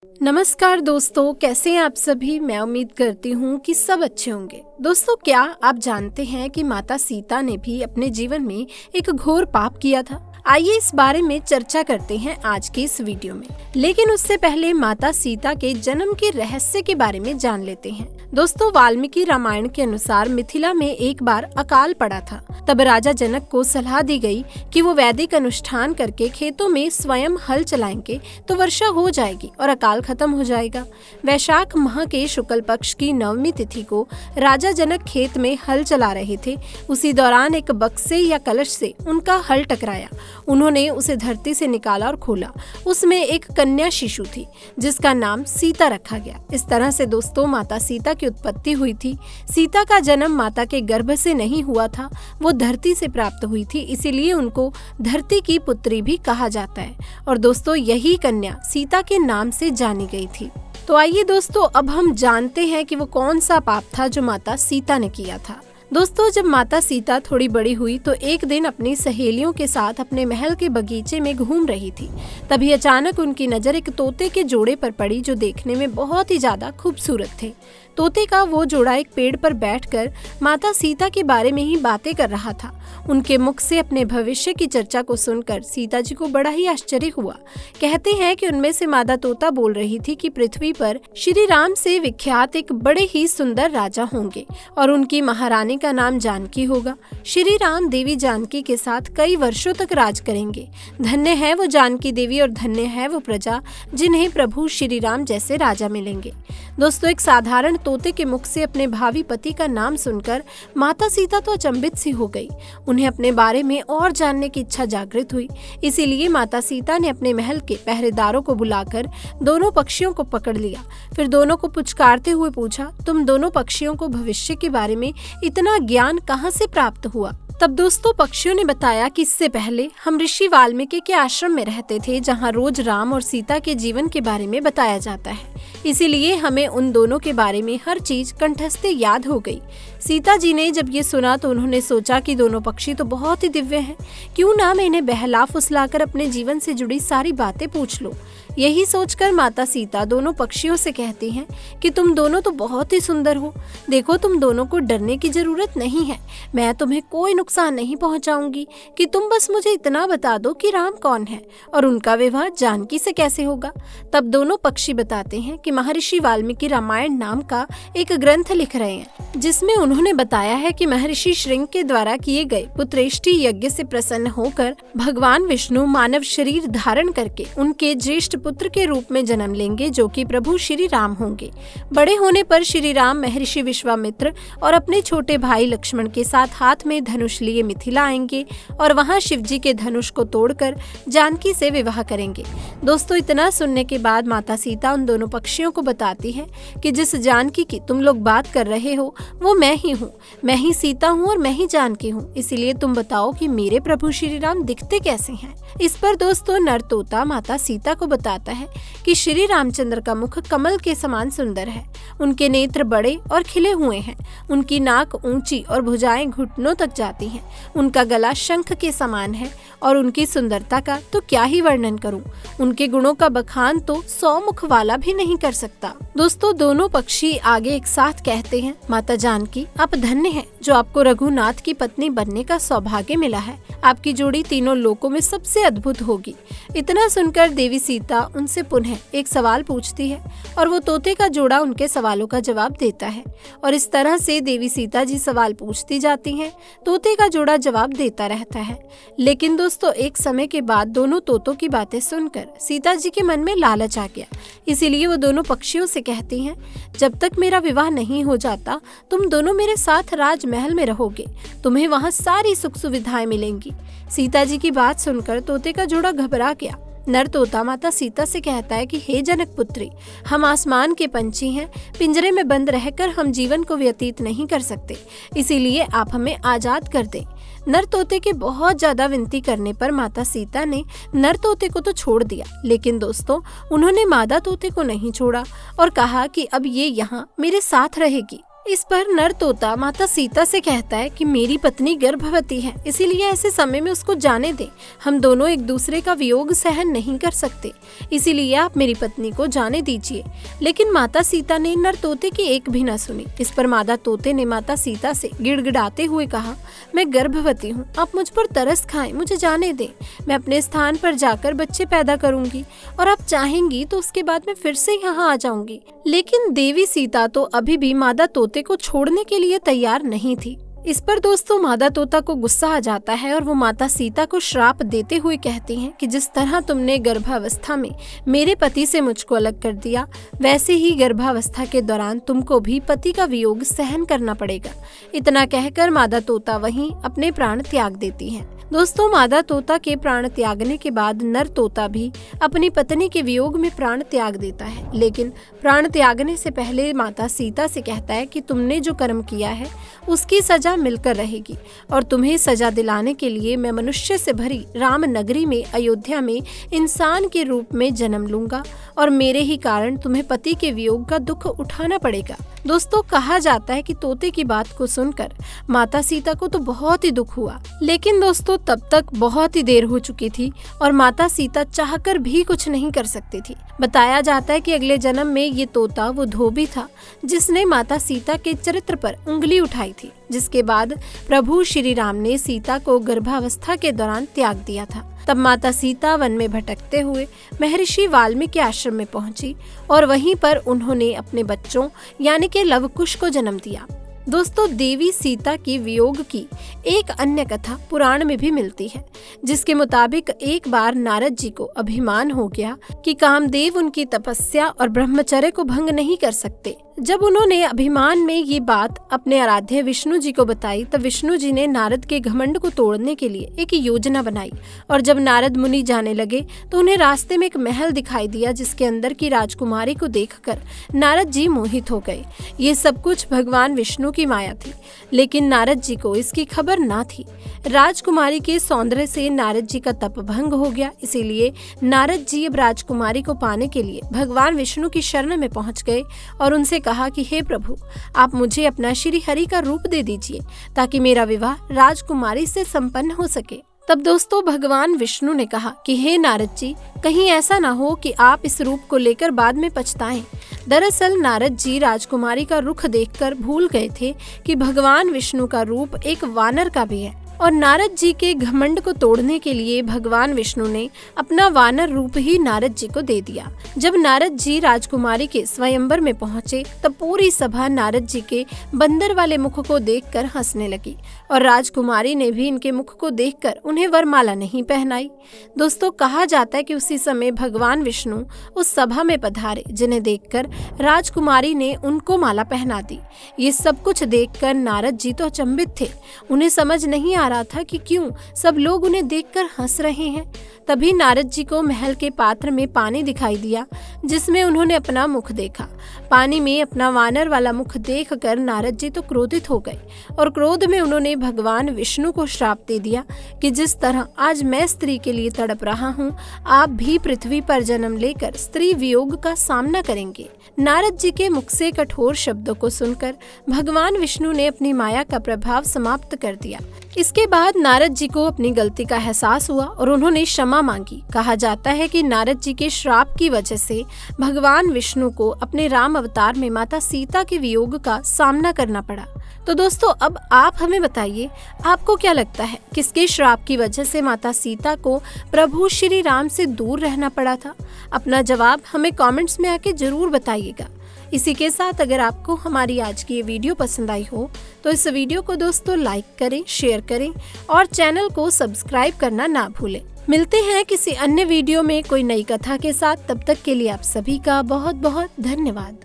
नमस्कार दोस्तों, कैसे हैं आप सभी। मैं उम्मीद करती हूँ कि सब अच्छे होंगे। दोस्तों, क्या आप जानते हैं कि माता सीता ने भी अपने जीवन में एक घोर पाप किया था। आइए इस बारे में चर्चा करते हैं आज के इस वीडियो में। लेकिन उससे पहले माता सीता के जन्म के रहस्य के बारे में जान लेते हैं। दोस्तों, वाल्मीकि रामायण के अनुसार मिथिला में एक बार अकाल पड़ा था। तब राजा जनक को सलाह दी गई कि वो वैदिक अनुष्ठान करके खेतों में स्वयं हल चलाएंगे तो वर्षा हो जाएगी और अकाल खत्म हो जाएगा। वैशाख माह के शुक्ल पक्ष की नवमी तिथि को राजा जनक खेत में हल चला रहे थे। उसी दौरान एक बक्से या कलश से उनका हल टकराया। उन्होंने उसे धरती से निकाला और खोला। उसमें एक कन्या शिशु थी जिसका नाम सीता रखा गया। इस तरह से दोस्तों माता सीता की उत्पत्ति हुई थी। सीता का जन्म माता के गर्भ से नहीं हुआ था, वो धरती से प्राप्त हुई थी, इसीलिए उनको धरती की पुत्री भी कहा जाता है। और दोस्तों यही कन्या सीता के नाम से जानी गई थी। तो आइए दोस्तों अब हम जानते हैं कि वो कौन सा पाप था जो माता सीता ने किया था। दोस्तों, जब माता सीता थोड़ी बड़ी हुई तो एक दिन अपनी सहेलियों के साथ अपने महल के बगीचे में घूम रही थी। तभी अचानक उनकी नजर एक तोते के जोड़े पर पड़ी जो देखने में बहुत ही ज्यादा खूबसूरत थे। तोते का वो जोड़ा एक पेड़ पर बैठकर माता सीता के बारे में ही बातें कर रहा था। उनके मुख से अपने भविष्य की चर्चा को सुनकर सीता जी को बड़ा ही आश्चर्य हुआ। कहते हैं कि उनमें से मादा तोता बोल रही थी कि पृथ्वी पर श्री राम से विख्यात एक बड़े ही सुंदर राजा होंगे और उनकी महारानी का नाम जानकी होगा। श्री राम देवी जानकी के साथ कई वर्षों तक राज करेंगे। धन्य है वो जानकी देवी और धन्य है वो प्रजा जिन्हें प्रभु श्री राम जैसे राजा मिलेंगे। दोस्तों, एक साधारण तोते के मुख से अपने भावी पति का नाम सुनकर माता सीता तो अचंभित सी हो गई। उन्हें अपने बारे में और जानने की इच्छा जागृत हुई। इसीलिए माता सीता ने अपने महल के पहरेदारों को बुलाकर दोनों पक्षियों को पकड़ लिया। फिर दोनों को पुचकारते हुए पूछा, तुम दोनों पक्षियों को भविष्य के बारे में इतना ज्ञान कहाँ से प्राप्त हुआ। तब दोस्तों पक्षियों ने बताया कि इससे पहले हम ऋषि वाल्मीकि के आश्रम में रहते थे, जहाँ रोज राम और सीता के जीवन के बारे में बताया जाता है। इसीलिए हमें उन दोनों के बारे में हर चीज कंठस्थ याद हो गई। सीता जी ने जब ये सुना तो उन्होंने सोचा कि दोनों पक्षी तो बहुत ही दिव्य हैं, क्यों ना मैं इन्हें बहला फुसलाकर अपने जीवन से जुड़ी सारी बातें पूछ लूं। यही सोचकर माता सीता दोनों पक्षियों से कहती हैं कि तुम दोनों तो बहुत ही सुंदर हो। देखो, तुम दोनों को डरने की जरूरत नहीं है। मैं तुम्हें कोई नुकसान नहीं पहुंचाऊंगी कि तुम बस मुझे इतना बता दो कि राम कौन है और उनका विवाह जानकी से कैसे होगा। तब दोनों पक्षी बताते हैं कि महर्षि वाल्मीकि रामायण नाम का एक ग्रंथ लिख रहे हैं, जिसमें उन्होंने बताया है कि महर्षि श्रृंग के द्वारा किए गए पुत्रेष्टि यज्ञ से प्रसन्न होकर भगवान विष्णु मानव शरीर धारण करके उनके ज्येष्ठ पुत्र के रूप में जन्म लेंगे, जो कि प्रभु श्री राम होंगे। बड़े होने पर श्री राम महर्षि विश्वामित्र और अपने छोटे भाई लक्ष्मण के साथ हाथ में धनुष लिए मिथिला आएंगे और वहां शिव जी के धनुष को तोड़कर जानकी से विवाह करेंगे। दोस्तों, इतना सुनने के बाद माता सीता उन दोनों पक्षियों को बताती है कि जिस जानकी की तुम लोग बात कर रहे हो वो मैं ही हूँ। मैं ही सीता हूँ और मैं ही जानकी हूँ। इसलिए तुम बताओ कि मेरे प्रभु श्री राम दिखते कैसे हैं। इस पर दोस्तों नर तोता माता सीता को बताता है कि श्री रामचंद्र का मुख कमल के समान सुंदर है। उनके नेत्र बड़े और खिले हुए हैं। उनकी नाक ऊंची और भुजाएं घुटनों तक जाती हैं। उनका गला शंख के समान है और उनकी सुंदरता का तो क्या ही वर्णन करूं। उनके गुणों का बखान तो 100 मुख वाला भी नहीं कर सकता। दोस्तों, दोनों पक्षी आगे एक साथ कहते हैं, माता जानकी आप धन्य हैं जो आपको रघुनाथ की पत्नी बनने का सौभाग्य मिला है। आपकी जोड़ी तीनों लोकों में सबसे अद्भुत होगी। इतना सुनकर देवी सीता उनसे पुनः एक सवाल पूछती है और वो तोते का जोड़ा उनके सवालों का जवाब देता है। और इस तरह से देवी सीता जी सवाल पूछती जाती हैं, तोते का जोड़ा जवाब देता रहता है। लेकिन दोस्तों एक समय के बाद दोनों तोतों की बातें सुनकर सीता जी के मन में लालच आ गया। इसीलिए वो दोनों पक्षियों से कहती हैं, जब तक मेरा विवाह नहीं हो जाता तुम दोनों मेरे साथ राजमहल में रहोगे। तुम्हें वहाँ सारी सुख सुविधाएं मिलेंगी। सीता जी की बात सुनकर तोते का जोड़ा घबरा गया। नर तोता माता सीता से कहता है कि हे जनक पुत्री, हम आसमान के पंछी हैं। पिंजरे में बंद रहकर हम जीवन को व्यतीत नहीं कर सकते, इसीलिए आप हमें आजाद कर दें। नर तोते के बहुत ज्यादा विनती करने पर माता सीता ने नर तोते को तो छोड़ दिया, लेकिन दोस्तों उन्होंने मादा तोते को नहीं छोड़ा और कहा कि अब ये यहाँ मेरे साथ रहेगी। इस पर नर तोता माता सीता से कहता है कि मेरी पत्नी गर्भवती है, इसीलिए ऐसे समय में उसको जाने दें। हम दोनों एक दूसरे का वियोग सहन नहीं कर सकते, इसीलिए आप मेरी पत्नी को जाने दीजिए। लेकिन माता सीता ने नर तोते की एक भी न सुनी। इस पर मादा तोते ने माता सीता से गिड़गिड़ाते हुए कहा, मैं गर्भवती हूँ, आप मुझ पर तरस खाएं, मुझे जाने दें। मैं अपने स्थान पर जाकर बच्चे पैदा करूंगी और आप चाहेंगी तो उसके बाद मैं फिर से यहाँ आ जाऊंगी। लेकिन देवी सीता तो अभी भी मादा तोते को छोड़ने के लिए तैयार नहीं थी। इस पर दोस्तों मादा तोता को गुस्सा आ जाता है और वो माता सीता को श्राप देते हुए कहती हैं कि जिस तरह तुमने गर्भावस्था में मेरे पति से मुझको अलग कर दिया, वैसे ही गर्भावस्था के दौरान तुमको भी पति का वियोग सहन करना पड़ेगा। इतना कहकर मादा तोता वहीं अपने प्राण त्याग देती हैं। दोस्तों मादा तोता के प्राण त्यागने के बाद नर तोता भी अपनी पत्नी के वियोग में प्राण त्याग देता है, लेकिन प्राण त्यागने से पहले माता सीता से कहता है कि तुमने जो कर्म किया है उसकी सजा मिलकर रहेगी और तुम्हें सजा दिलाने के लिए मैं मनुष्य से भरी राम नगरी में अयोध्या में इंसान के रूप में जन्म लूंगा और मेरे ही कारण तुम्हें पति के वियोग का दुख उठाना पड़ेगा। दोस्तों कहा जाता है कि तोते की बात को सुनकर माता सीता को तो बहुत ही दुख हुआ, लेकिन दोस्तों तब तक बहुत ही देर हो चुकी थी और माता सीता चाहकर भी कुछ नहीं कर सकती थी। बताया जाता है कि अगले जन्म में ये तोता वो धोबी था जिसने माता सीता के चरित्र पर उंगली उठाई थी, जिसके बाद प्रभु श्री राम ने सीता को गर्भावस्था के दौरान त्याग दिया था। तब माता सीता वन में भटकते हुए महर्षि वाल्मीकि आश्रम में पहुंची और वहीं पर उन्होंने अपने बच्चों यानी कि लवकुश को जन्म दिया। दोस्तों देवी सीता की वियोग की एक अन्य कथा पुराण में भी मिलती है, जिसके मुताबिक एक बार नारद जी को अभिमान हो गया कि कामदेव उनकी तपस्या और ब्रह्मचर्य को भंग नहीं कर सकते। जब उन्होंने अभिमान में ये बात अपने आराध्य विष्णु जी को बताई, तब विष्णु जी ने नारद के घमंड को तोड़ने के लिए एक योजना बनाई और जब नारद मुनि जाने लगे तो उन्हें रास्ते में एक महल दिखाई दिया, जिसके अंदर की राजकुमारी को देखकर नारद जी मोहित हो गए। ये सब कुछ भगवान विष्णु की माया थी, लेकिन नारद जी को इसकी खबर ना थी। राजकुमारी के सौंदर्य से नारद जी का तप भंग हो गया, इसीलिए नारद जी अब राजकुमारी को पाने के लिए भगवान विष्णु की शरण में पहुंच गए और उनसे कहा कि हे प्रभु, आप मुझे अपना श्री हरि का रूप दे दीजिए ताकि मेरा विवाह राजकुमारी से संपन्न हो सके। तब दोस्तों भगवान विष्णु ने कहा कि हे नारद जी, कहीं ऐसा ना हो कि आप इस रूप को लेकर बाद में पछताएं। दरअसल नारद जी राजकुमारी का रुख देखकर भूल गए थे कि भगवान विष्णु का रूप एक वानर का भी है और नारद जी के घमंड को तोड़ने के लिए भगवान विष्णु ने अपना वानर रूप ही नारद जी को दे दिया। जब नारद जी राजकुमारी के स्वयंवर में पहुंचे तब पूरी सभा नारद जी के बंदर वाले मुख को देखकर हंसने लगी और राजकुमारी ने भी इनके मुख को देखकर उन्हें वरमाला नहीं पहनाई। दोस्तों कहा जाता है कि उसी समय भगवान विष्णु उस सभा में पधारे, जिन्हें देखकर राजकुमारी ने उनको माला पहना दी। ये सब कुछ देखकर नारद जी तो अचंभित थे, उन्हें समझ नहीं आ रहा था कि क्यों सब लोग उन्हें देखकर हंस रहे हैं। तभी नारद जी को महल के पात्र में पानी दिखाई दिया, जिसमें उन्होंने अपना मुख देखा। पानी में अपना वानर वाला मुख देखकर नारद जी तो क्रोधित हो गए और क्रोध में उन्होंने भगवान विष्णु को श्राप दे दिया कि जिस तरह आज मैं स्त्री के लिए तड़प रहा हूँ, आप भी पृथ्वी पर जन्म लेकर स्त्री वियोग का सामना करेंगे। नारद जी के मुख से कठोर शब्दों को सुनकर भगवान विष्णु ने अपनी माया का प्रभाव समाप्त कर दिया। इसके बाद नारद जी को अपनी गलती का एहसास हुआ और उन्होंने क्षमा मांगी। कहा जाता है कि नारद जी के श्राप की वजह से भगवान विष्णु को अपने राम अवतार में माता सीता के वियोग का सामना करना पड़ा। तो दोस्तों अब आप हमें बताइए, आपको क्या लगता है किसके श्राप की वजह से माता सीता को प्रभु श्री राम से दूर रहना पड़ा था? अपना जवाब हमें कमेंट्स में आके जरूर बताइएगा। इसी के साथ अगर आपको हमारी आज की ये वीडियो पसंद आई हो तो इस वीडियो को दोस्तों लाइक करें, शेयर करें और चैनल को सब्सक्राइब करना ना भूलें। मिलते हैं किसी अन्य वीडियो में कोई नई कथा के साथ। तब तक के लिए आप सभी का बहुत बहुत धन्यवाद।